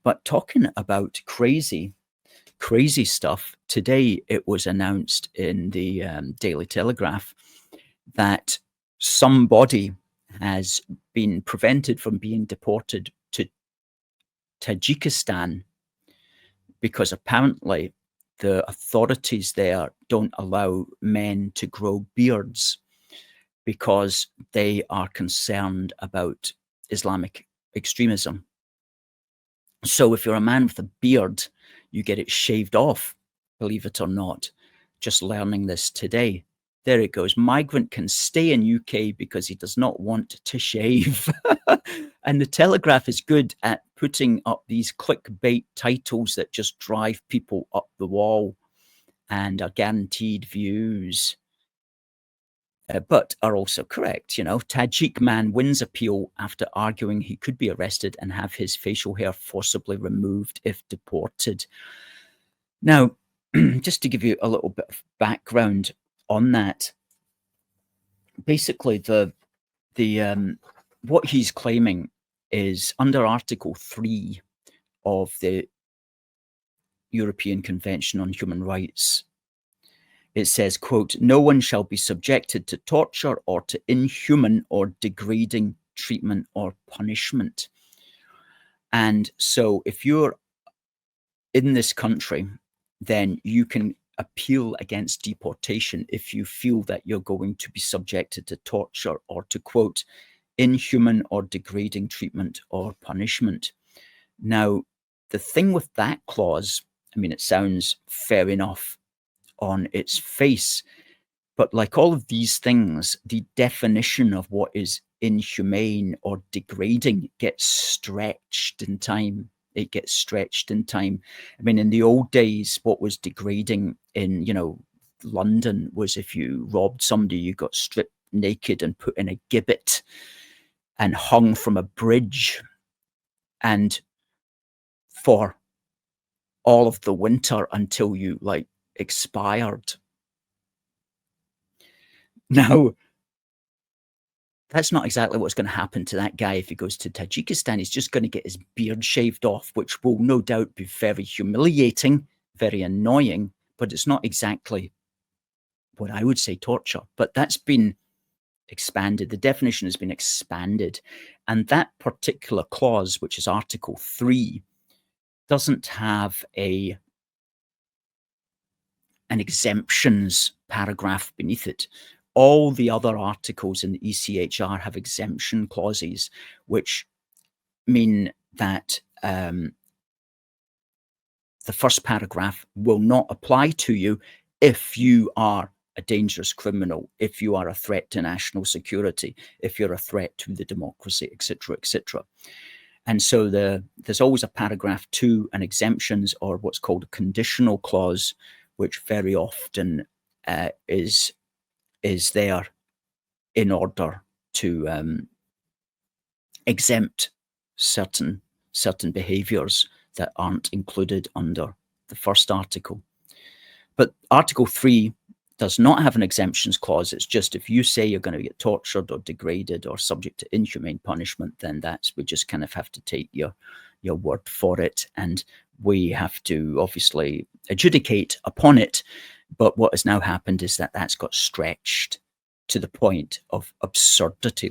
But talking about crazy stuff, today it was announced in the Daily Telegraph that somebody has been prevented from being deported to Tajikistan because apparently the authorities there don't allow men to grow beards because they are concerned about Islamic extremism. So if you're a man with a beard, you get it shaved off, believe it or not. Just learning this today. There it goes. Migrant can stay in UK because he does not want to shave. And the Telegraph is good at putting up these clickbait titles that just drive people up the wall and are guaranteed views. But are also correct. Tajik man wins appeal after arguing he could be arrested and have his facial hair forcibly removed if deported. Now, just to give you a little bit of background on that, basically the what he's claiming is under Article 3 of the European Convention on Human Rights. It says, quote, "No one shall be subjected to torture or to inhuman or degrading treatment or punishment." And so if you're in this country, then you can appeal against deportation if you feel that you're going to be subjected to torture or to, quote, "inhuman or degrading treatment or punishment." Now, the thing with that clause, I mean, it sounds fair enough on its face, but like all of these things, the definition of what is inhumane or degrading gets stretched in time. It gets stretched in time. I mean, in the old days, what was degrading in, London was if you robbed somebody, you got stripped naked and put in a gibbet and hung from a bridge, and for all of the winter until you expired. Now, that's not exactly what's going to happen to that guy if he goes to Tajikistan. He's just going to get his beard shaved off, which will no doubt be very humiliating, very annoying, but it's not exactly what I would say torture. But that's been expanded. The definition has been expanded. And that particular clause, which is Article 3, doesn't have an exemptions paragraph beneath it. All the other articles in the ECHR have exemption clauses, which mean that the first paragraph will not apply to you if you are a dangerous criminal, if you are a threat to national security, if you're a threat to the democracy, etc., etc. And so there's always a paragraph 2 and exemptions, or what's called a conditional clause, which very often is there in order to exempt certain behaviors that aren't included under the first article. But Article 3 does not have an exemptions clause. It's just if you say you're going to get tortured or degraded or subject to inhumane punishment, then we just kind of have to take your word for it, and we have to obviously adjudicate upon it. But what has now happened is that that's got stretched to the point of absurdity.